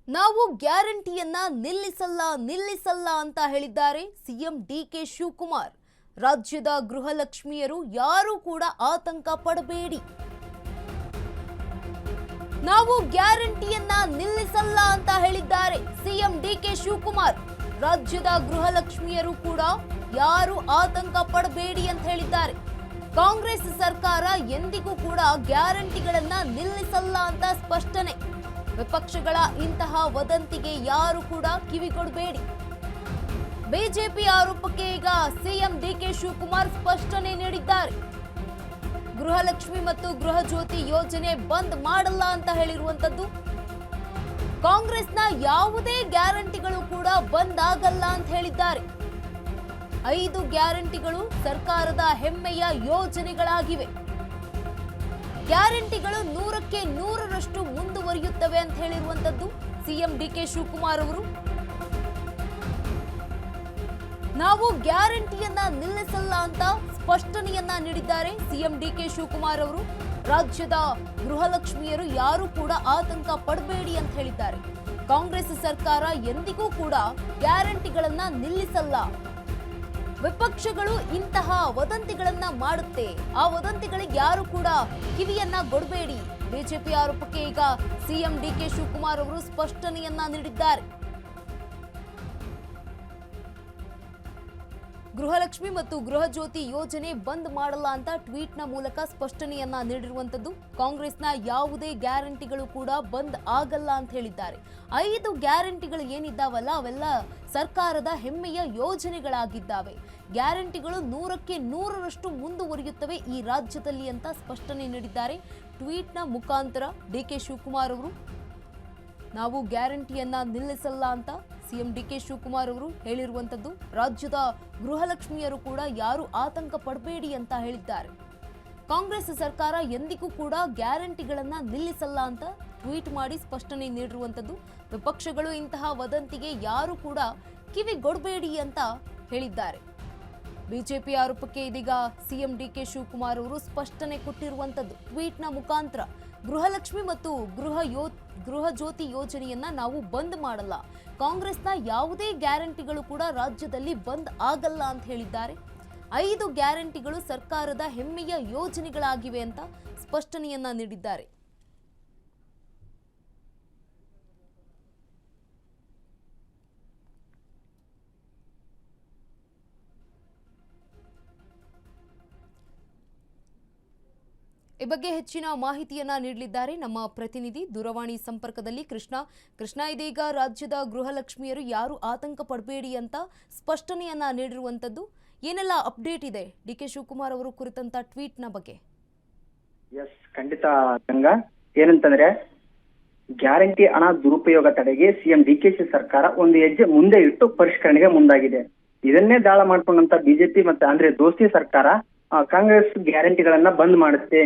ನಾವು ಗ್ಯಾರಂಟಿಯನ್ನ ನಿಲ್ಲಿಸಲ್ಲ ಅಂತ ಹೇಳಿದ್ದಾರೆ ಸಿಎಂ ಡಿಕೆ ಶಿವಕುಮಾರ್. ರಾಜ್ಯದ ಗೃಹಲಕ್ಷ್ಮಿಯರು ಯಾರು ಕೂಡ ಆತಂಕ ಪಡಬೇಡಿ. ನಾವು ಗ್ಯಾರಂಟಿಯನ್ನ ನಿಲ್ಲಿಸಲ್ಲ ಅಂತ ಹೇಳಿದ್ದಾರೆ ಸಿಎಂ ಡಿಕೆ ಶಿವಕುಮಾರ್. ರಾಜ್ಯದ ಗೃಹಲಕ್ಷ್ಮಿಯರು ಕೂಡ ಯಾರು ಆತಂಕ ಪಡಬೇಡಿ ಅಂತ ಹೇಳಿದ್ದಾರೆ. ಕಾಂಗ್ರೆಸ್ ಸರ್ಕಾರ ಎಂದಿಗೂ ಕೂಡ ಗ್ಯಾರಂಟಿಗಳನ್ನ ನಿಲ್ಲಿಸಲ್ಲ ಅಂತ ಸ್ಪಷ್ಟನೆ. ವಿಪಕ್ಷಗಳ ಇಂತಹ ವದಂತಿಗೆ ಯಾರು ಕೂಡ ಕಿವಿಗೊಡಬೇಡಿ. ಬಿಜೆಪಿ ಆರೋಪಕ್ಕೆ ಈಗ ಸಿಎಂ ಡಿಕೆ ಶಿವಕುಮಾರ್ ಸ್ಪಷ್ಟನೆ ನೀಡಿದ್ದಾರೆ. ಗೃಹಲಕ್ಷ್ಮಿ ಮತ್ತು ಗೃಹ ಜ್ಯೋತಿ ಯೋಜನೆ ಬಂದ್ ಮಾಡಲ್ಲ ಅಂತ ಹೇಳಿರುವಂತದ್ದು. ಕಾಂಗ್ರೆಸ್ನ ಯಾವುದೇ ಗ್ಯಾರಂಟಿಗಳು ಕೂಡ ಬಂದ್ ಆಗಲ್ಲ ಅಂತ ಹೇಳಿದ್ದಾರೆ. 5 ಗ್ಯಾರಂಟಿಗಳು ಸರ್ಕಾರದ ಹೆಮ್ಮೆಯ ಯೋಜನೆಗಳಾಗಿವೆ. ಗ್ಯಾರಂಟಿಗಳು 100ಕ್ಕೆ 100ರಷ್ಟು ಮುಂದುವರಿಯುತ್ತವೆ ಅಂತ ಹೇಳಿರುವಂತದ್ದು ಸಿಎಂ ಡಿಕೆ ಶಿವಕುಮಾರ್ ಅವರು. ನಾವು ಗ್ಯಾರಂಟಿಯನ್ನ ನಿಲ್ಲಿಸಲ್ಲ ಅಂತ ಸ್ಪಷ್ಟನೆಯನ್ನ ನೀಡಿದ್ದಾರೆ ಸಿಎಂ ಡಿಕೆ ಶಿವಕುಮಾರ್ ಅವರು. ರಾಜ್ಯದ ಗೃಹಲಕ್ಷ್ಮಿಯರು ಯಾರು ಕೂಡ ಆತಂಕ ಪಡಬೇಡಿ ಅಂತ ಹೇಳಿದ್ದಾರೆ. ಕಾಂಗ್ರೆಸ್ ಸರ್ಕಾರ ಎಂದಿಗೂ ಕೂಡ ಗ್ಯಾರಂಟಿಗಳನ್ನ ನಿಲ್ಲಿಸಲ್ಲ. ವಿಪಕ್ಷಗಳು ಇಂತಹ ವದಂತಿಗಳನ್ನ ಮಾಡುತ್ತೆ. ಆ ವದಂತಿಗಳಿಗೆ ಯಾರು ಕೂಡ ಕಿವಿಯನ್ನ ಕೊಡಬೇಡಿ. ಬಿಜೆಪಿ ಆರೋಪಕ್ಕೆ ಈಗ ಸಿಎಂ ಡಿಕೆ ಶಿವಕುಮಾರ್ ಅವರು ಸ್ಪಷ್ಟನೆಯನ್ನ ನೀಡಿದ್ದಾರೆ. ಗೃಹಲಕ್ಷ್ಮಿ ಮತ್ತು ಗೃಹ ಜ್ಯೋತಿ ಯೋಜನೆ ಬಂದ್ ಮಾಡಲ್ಲ ಅಂತ ಟ್ವೀಟ್ನ ಮೂಲಕ ಸ್ಪಷ್ಟನೆಯನ್ನ ನೀಡಿರುವಂತದ್ದು. ಕಾಂಗ್ರೆಸ್ನ ಯಾವುದೇ ಗ್ಯಾರಂಟಿಗಳು ಕೂಡ ಬಂದ್ ಆಗಲ್ಲ ಅಂತ ಹೇಳಿದ್ದಾರೆ. 5 ಗ್ಯಾರಂಟಿಗಳು ಏನಿದ್ದಾವಲ್ಲ ಅವೆಲ್ಲ ಸರ್ಕಾರದ ಹೆಮ್ಮೆಯ ಯೋಜನೆಗಳಾಗಿದ್ದಾವೆ. ಗ್ಯಾರಂಟಿಗಳು 100ಕ್ಕೆ 100ರಷ್ಟು ಮುಂದುವರಿಯುತ್ತವೆ ಈ ರಾಜ್ಯದಲ್ಲಿ ಅಂತ ಸ್ಪಷ್ಟನೆ ನೀಡಿದ್ದಾರೆ. ಟ್ವೀಟ್ನ ಮುಖಾಂತರ ಡಿಕೆ ಶಿವಕುಮಾರ್ ಅವರು ನಾವು ಗ್ಯಾರಂಟಿಯನ್ನ ನಿಲ್ಲಿಸಲ್ಲ ಅಂತ ಸಿಎಂ ಡಿಕೆ ಶಿವಕುಮಾರ್ ಅವರು ಹೇಳಿರುವಂತದ್ದು. ರಾಜ್ಯದ ಗೃಹಲಕ್ಷ್ಮಿಯರು ಕೂಡ ಯಾರು ಆತಂಕ ಪಡಬೇಡಿ ಅಂತ ಹೇಳಿದ್ದಾರೆ. ಕಾಂಗ್ರೆಸ್ ಸರ್ಕಾರ ಎಂದಿಗೂ ಕೂಡ ಗ್ಯಾರಂಟಿಗಳನ್ನ ನಿಲ್ಲಿಸಲ್ಲ ಅಂತ ಟ್ವೀಟ್ ಮಾಡಿ ಸ್ಪಷ್ಟನೆ ನೀಡಿರುವಂತದ್ದು. ವಿಪಕ್ಷಗಳು ಇಂತಹ ವದಂತಿಗೆ ಯಾರು ಕೂಡ ಕಿವಿಗೊಡಬೇಡಿ ಅಂತ ಹೇಳಿದ್ದಾರೆ. ಬಿಜೆಪಿ ಆರೋಪಕ್ಕೆ ಇದೀಗ ಸಿಎಂ ಡಿಕೆ ಶಿವಕುಮಾರ್ ಅವರು ಸ್ಪಷ್ಟನೆ ಕೊಟ್ಟಿರುವಂತದ್ದು. ಟ್ವೀಟ್ನ ಮುಖಾಂತರ ಗೃಹಲಕ್ಷ್ಮಿ ಮತ್ತು ಗೃಹ ಜ್ಯೋತಿ ಯೋಜನೆಯನ್ನ ನಾವು ಬಂದ್ ಮಾಡಲ್ಲ. ಕಾಂಗ್ರೆಸ್ನ ಯಾವುದೇ ಗ್ಯಾರಂಟಿಗಳು ಕೂಡ ರಾಜ್ಯದಲ್ಲಿ ಬಂದ್ ಆಗಲ್ಲ ಅಂತ ಹೇಳಿದ್ದಾರೆ. 5 ಗ್ಯಾರಂಟಿಗಳು ಸರ್ಕಾರದ ಹೆಮ್ಮೆಯ ಯೋಜನೆಗಳಾಗಿವೆ ಅಂತ ಸ್ಪಷ್ಟನೆಯನ್ನ ನೀಡಿದ್ದಾರೆ. ಈ ಬಗ್ಗೆ ಹೆಚ್ಚಿನ ಮಾಹಿತಿಯನ್ನ ನೀಡಲಿದ್ದಾರೆ ನಮ್ಮ ಪ್ರತಿನಿಧಿ ದೂರವಾಣಿ ಸಂಪರ್ಕದಲ್ಲಿ ಕೃಷ್ಣ. ಇದೀಗ ರಾಜ್ಯದ ಗೃಹಲಕ್ಷ್ಮಿಯರು ಯಾರು ಆತಂಕ ಪಡಬೇಡಿ ಅಂತ ಸ್ಪಷ್ಟನೆಯನ್ನ ನೀಡಿರುವಂತದ್ದು. ಏನೆಲ್ಲ ಅಪ್ಡೇಟ್ ಇದೆ ಡಿಕೆ ಶಿವಕುಮಾರ್ ಅವರು ಕುರಿತಂತ ಟ್ವೀಟ್ನ ಬಗ್ಗೆ? ಎಸ್, ಖಂಡಿತ ಗಂಗಾ. ಏನಂತಂದ್ರೆ ಗ್ಯಾರಂಟಿ ಹಣ ದುರುಪಯೋಗ ತಡೆಗೆ ಸಿಎಂ ಡಿಕೆಶಿ ಸರ್ಕಾರ ಒಂದು ಹೆಜ್ಜೆ ಮುಂದೆ ಇಟ್ಟು ಪರಿಷ್ಕರಣೆಗೆ ಮುಂದಾಗಿದೆ. ಇದನ್ನೇ ದಾಳ ಮಾಡ್ಕೊಂಡಂತ ಬಿಜೆಪಿ ಮತ್ತೆ ಅಂದ್ರೆ ದೋಸ್ತಿ ಸರ್ಕಾರ ಕಾಂಗ್ರೆಸ್ ಗ್ಯಾರಂಟಿಗಳನ್ನ ಬಂದ್ ಮಾಡುತ್ತೆ,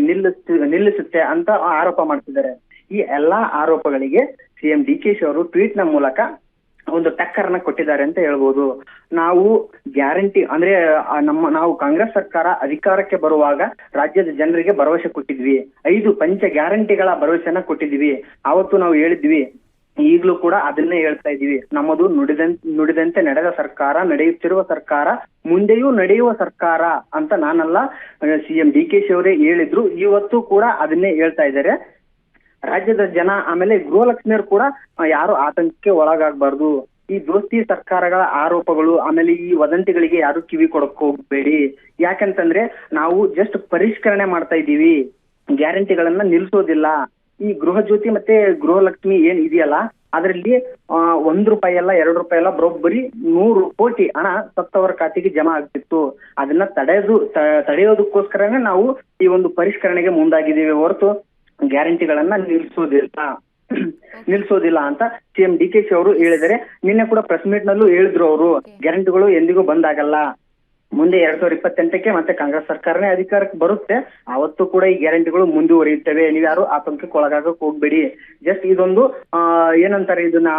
ನಿಲ್ಲಿಸುತ್ತೆ ಅಂತ ಆರೋಪ ಮಾಡ್ತಿದ್ದಾರೆ. ಈ ಎಲ್ಲಾ ಆರೋಪಗಳಿಗೆ ಸಿಎಂ ಡಿಕೆಶಿ ಅವರು ಟ್ವೀಟ್ ನ ಮೂಲಕ ಒಂದು ಟಕ್ಕರ್ನ ಕೊಟ್ಟಿದ್ದಾರೆ ಅಂತ ಹೇಳ್ಬೋದು. ನಾವು ಗ್ಯಾರಂಟಿ ಅಂದ್ರೆ ನಾವು ಕಾಂಗ್ರೆಸ್ ಸರ್ಕಾರ ಅಧಿಕಾರಕ್ಕೆ ಬರುವಾಗ ರಾಜ್ಯದ ಜನರಿಗೆ ಭರವಸೆ ಕೊಟ್ಟಿದ್ವಿ. 5 ಪಂಚ ಗ್ಯಾರಂಟಿಗಳ ಭರವಸೆನ ಕೊಟ್ಟಿದ್ವಿ. ಅವತ್ತು ನಾವು ಹೇಳಿದ್ವಿ, ಈಗಲೂ ಕೂಡ ಅದನ್ನೇ ಹೇಳ್ತಾ ಇದೀವಿ. ನಮ್ಮದು ನುಡಿದಂತೆ ನಡೆದ ಸರ್ಕಾರ, ನಡೆಯುತ್ತಿರುವ ಸರ್ಕಾರ, ಮುಂದೆಯೂ ನಡೆಯುವ ಸರ್ಕಾರ ಅಂತ ನಾನಲ್ಲ, ಸಿಎಂ ಡಿಕೆಶಿ ಅವರೇ ಹೇಳಿದ್ರು. ಇವತ್ತು ಕೂಡ ಅದನ್ನೇ ಹೇಳ್ತಾ ಇದ್ದಾರೆ. ರಾಜ್ಯದ ಜನ ಆಮೇಲೆ ಗೃಹಲಕ್ಷ್ಮಿಯರು ಕೂಡ ಯಾರು ಆತಂಕಕ್ಕೆ ಒಳಗಾಗಬಾರ್ದು. ಈ ದೋಸ್ತಿ ಸರ್ಕಾರಗಳ ಆರೋಪಗಳು ಆಮೇಲೆ ಈ ವದಂತಿಗಳಿಗೆ ಯಾರು ಕಿವಿ ಕೊಡಕ್ ಹೋಗ್ಬೇಡಿ. ಯಾಕಂತಂದ್ರೆ ನಾವು ಜಸ್ಟ್ ಪರಿಷ್ಕರಣೆ ಮಾಡ್ತಾ ಇದ್ದೀವಿ, ಗ್ಯಾರಂಟಿಗಳನ್ನ ನಿಲ್ಸೋದಿಲ್ಲ. ಈ ಗೃಹ ಜ್ಯೋತಿ ಮತ್ತೆ ಗೃಹಲಕ್ಷ್ಮಿ ಏನ್ ಇದೆಯಲ್ಲ ಅದರಲ್ಲಿ ₹1 ಅಲ್ಲ, ₹2 ಅಲ್ಲ, ಬರೋಬ್ಬರಿ 100 ಕೋಟಿ ಹಣ ಸತ್ತವರ ಖಾತೆಗೆ ಜಮಾ ಆಗ್ತಿತ್ತು. ಅದನ್ನ ತಡೆಯೋದಕ್ಕೋಸ್ಕರನೇ ನಾವು ಈ ಒಂದು ಪರಿಷ್ಕರಣೆಗೆ ಮುಂದಾಗಿದ್ದೀವಿ ಹೊರತು ಗ್ಯಾರಂಟಿಗಳನ್ನ ನಿಲ್ಸೋದಿಲ್ಲ ಅಂತ ಸಿಎಂ ಡಿಕೆಶಿ ಅವರು ಹೇಳಿದರೆ. ನಿನ್ನೆ ಕೂಡ ಪ್ರೆಸ್ ಮೀಟ್ ನಲ್ಲೂ ಹೇಳಿದ್ರು ಅವರು, ಗ್ಯಾರಂಟಿಗಳು ಎಂದಿಗೂ ಬಂದಾಗಲ್ಲ. ಮುಂದೆ 2028ಕ್ಕೆ ಮತ್ತೆ ಕಾಂಗ್ರೆಸ್ ಸರ್ಕಾರನೇ ಅಧಿಕಾರಕ್ಕೆ ಬರುತ್ತೆ. ಅವತ್ತು ಕೂಡ ಈ ಗ್ಯಾರಂಟಿಗಳು ಮುಂದುವರಿಯುತ್ತವೆ. ನೀವ್ಯಾರು ಆತಂಕಕ್ಕೆ ಒಳಗಾಗಕ್ ಹೋಗ್ಬೇಡಿ. ಜಸ್ಟ್ ಇದೊಂದು ಏನಂತಾರೆ, ಇದನ್ನ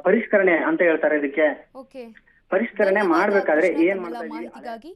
ಪರಿಷ್ಕರಣೆ ಅಂತ ಹೇಳ್ತಾರೆ. ಇದಕ್ಕೆ ಪರಿಷ್ಕರಣೆ ಮಾಡ್ಬೇಕಾದ್ರೆ ಏನ್ ಮಾಡ್ತಾ ಇದೀವಿ.